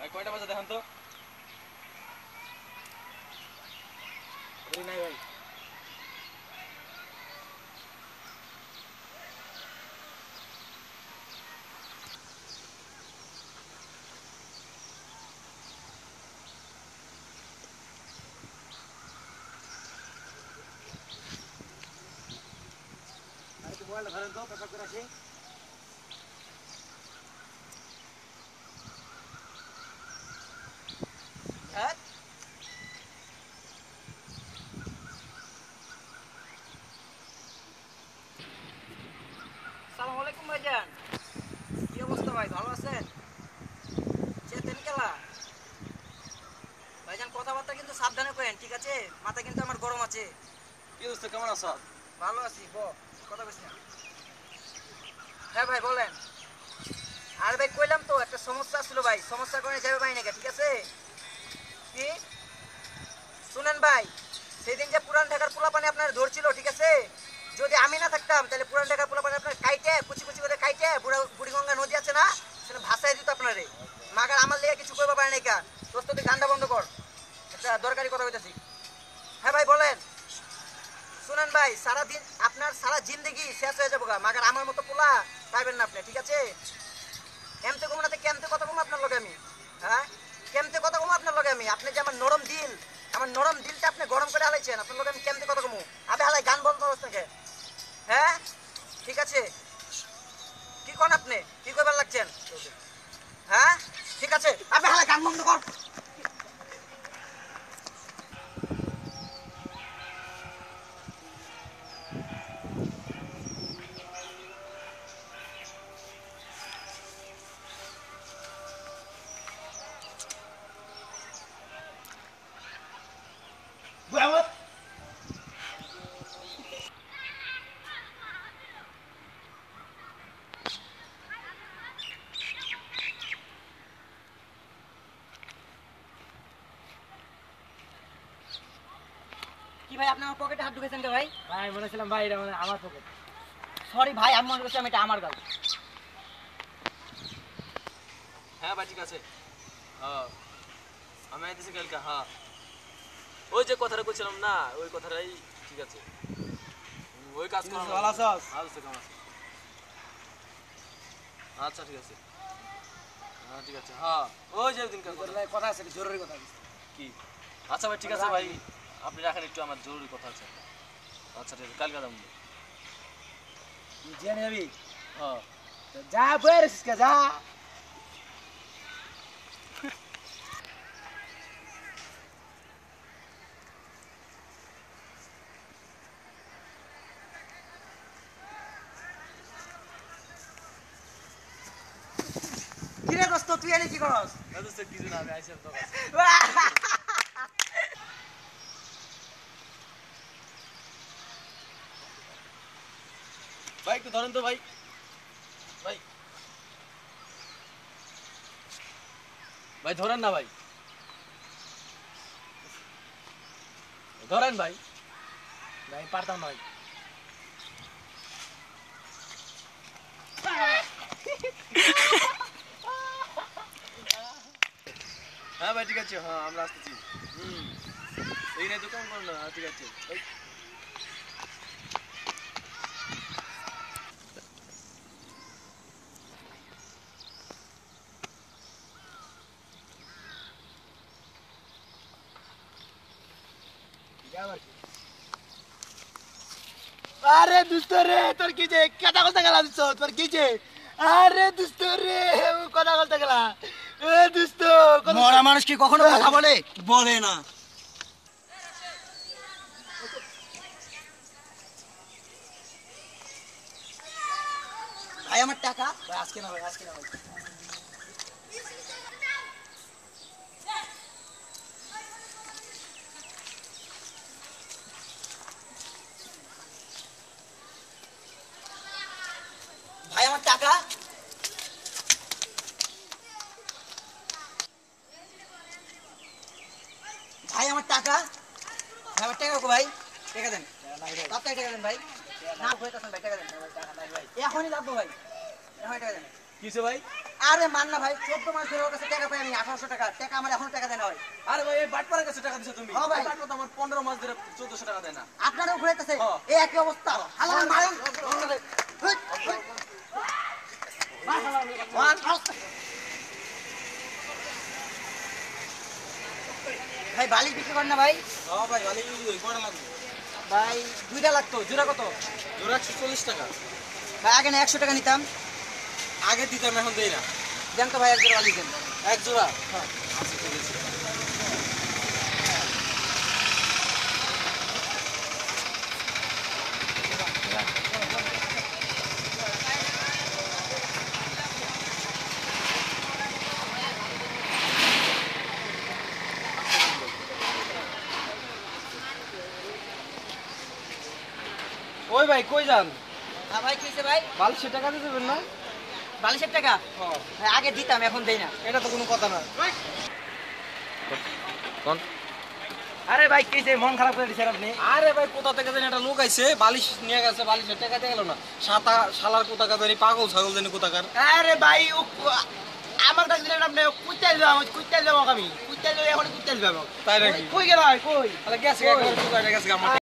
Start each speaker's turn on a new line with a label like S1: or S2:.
S1: ভাই কয়টা বাজে দেখেন তো। নাই ভাই মোবাইলটা ধরেন তো পেপার করে আসি। হ্যাঁ
S2: আসসালামু আলাইকুম ভাইজান। কি অবস্থা ভাই, ভালো আছেন? চেতেন কেলা ভাইজান, কথাবার্তা কিন্তু সাবধানে করেন, ঠিক আছে? মাথা কিন্তু আমার গরম আছে।
S1: কি দোস্ত কেমন আছো?
S2: ভালো আছি, কথা বলছি না। হ্যাঁ ভাই বলেন। আর ভাই কইলাম তো একটা সমস্যা ছিল ভাই, সমস্যা করে যাবে ভাই নাকি, ঠিক আছে? কি শুনেন ভাই, সেদিন যে পুরান ঢাকার পোলাপানি আপনার ধরছিল, ঠিক আছে? যদি আমি না থাকতাম তাহলে পুরান ঢাকার পোলাপানি আপনার কাইটে কুচি কুচি করে কাইটে বুড়িগঙ্গা নদী আছে না, সেটা ভাসাই দিত আপনারে। মাগার আমার লেগে কিছু করতে পারে নাই। কা দোস্ত তুই গানটা বন্ধ কর, একটা দরকারি কথা বলতেছি। হ্যাঁ ভাই বলেন। শুনেন ভাই, সারাদিন আপনার সারা জিন্দগি শেষ হয়ে যাবো গা, মাগার আমার মতো পোলা পাইবেন না আপনি, ঠিক আছে? এমতে কমো না কেমতে কথা কমো আপনার লগে আমি? হ্যাঁ কেমতে কথা কমো আপনার লগে আমি? আপনি যে আমার নরম দিল, আমার নরম দিলটা আপনি গরম করে হালাইছেন, আপনার লগে আমি কেমতে কথা কমো? আবে হালাই গান বন্ধ করছ নাকি? হ্যাঁ ঠিক আছে, কি কোন আপনি কি কইবার লাগছেন? হ্যাঁ ঠিক আছে, আবে হালাই গান বন্ধ কর। কি ভাই, আপনি আমার পকেটে হাত ঢুকেছেন কে ভাই?
S1: ভাই মনে ছিলাম ভাই এটা মানে আমার পকেট।
S2: সরি ভাই, আমি মনে করছিলাম এটা আমার গাল।
S1: হ্যাঁ ভাই ঠিক আছে। হ্যাঁ আমি আইতেছি কালকে। হ্যাঁ ওই যে কথাটা কইছিলাম না, ওই কথাটাই ঠিক আছে। ওই কাজ করো। ভালো আছস? ভালো আছি, কেমন আছিস? আচ্ছা ঠিক আছে। হ্যাঁ ঠিক আছে। হ্যাঁ ওই যে দিন
S2: কথা আছে, জরুরি কথা আছে।
S1: কি? আচ্ছা ভাই ঠিক আছে ভাই, আপনি রাখেন, একটু আমার জরুরি কথা আছে। আচ্ছা ঠিক আছে, কালকে যাবো।
S2: জেনে যাবি?
S1: হ্যাঁ
S2: যা বের যা। কিরে দোস্ত, তুই এনে কি করস?
S1: কিছু না, আমি আইসি তো। ভাই একটু ধরেন তো ভাই। ভাই ভাই ধরেন না ভাই, ধরেন ভাই।
S2: ভাই পারতাম না ভাই।
S1: হ্যাঁ ভাই ঠিক আছে। হ্যাঁ আমরা আসতেছি। এই নাই দোকান করো না। ঠিক আছে ভাই।
S2: আরে দোস্ত রে, তোর কি যে কথা কথা গেলা দিছ, তোর কি যে? আরে দোস্ত রে, কথা বলতে গেলা। এ দোস্ত, মরা মানুষ কি কখনো কথা বলে? বলে না। ভাই আমার টাকা ভাই, আজকে না ভাই, আজকে না ভাই। ভাই আমার টাকা। ভাই আমার টাকা। ভাই আমার টাকা ভাই, টাকা দেন। তাড়াতাড়ি টাকা দেন ভাই। না হইতাছেন ভাই, টাকা দেন। এখনই লাগবো ভাই, এখন টাকা দেন।
S1: কিসে ভাই?
S2: আরে মান না ভাই, 14 মাস ধরে ওর কাছে টাকা পাই আমি 1800 টাকা। টাকা আমার এখনো টাকা দেয় না ভাই।
S1: আরে ভাই এই বাটপারের কাছে টাকা দিছো তুমি?
S2: হ্যাঁ ভাই।
S1: বাটপার তো আমার 15 মাস ধরে 1400 টাকা দেয় না।
S2: আপনারও ঘুরাইতেছে
S1: হ্যাঁ।
S2: এই একই অবস্থা। হালাল মারেন। ভাই বালিশ বিক্রি করেন না ভাই?
S1: হ্যাঁ ভাই ভালো ওই কয়টা লাগবে?
S2: ভাই 2টা লাগতো, জোড়া কত?
S1: জোড়া 140 টাকা।
S2: ভাই আগে না 100 টাকা নিতাম।
S1: আগে দিতাম এখন দেই না।
S2: দেন তো ভাই এক জোড়া বালিশ দেন।
S1: এক জোড়া?
S2: হ্যাঁ।
S1: আচ্ছা ঠিক আছে। ওই ভাই কই যান?
S2: হ্যাঁ ভাই কি হইছে ভাই?
S1: বালিশের টাকা দিতে দেবেন না?
S2: বালিশের টাকা?
S1: হ্যাঁ।
S2: ভাই আগে দিতাম এখন দেই না।
S1: এটা তো কোনো কথা না। কোন?
S2: আরে ভাই কি হইছে, মন খারাপ করে দিছেন আপনি?
S1: আরে ভাই কোথা থেকে জানি একটা লোক আইছে বালিশ নিয়ে গেছে, বালিশের টাকা দিয়ে গেল না। সাতা শালার কোথাকার জানি পাগল ছাগল জানি কোথাকার।
S2: আরে ভাই আমার কাছে দিলেন আপনি কুইতাল যাবো আমি কুইতাল যাবো এখন কুইতাল যাবো।
S1: তাই নাকি?
S2: কই গেল কই?
S1: তাহলে গেছে একবার গেছে আমার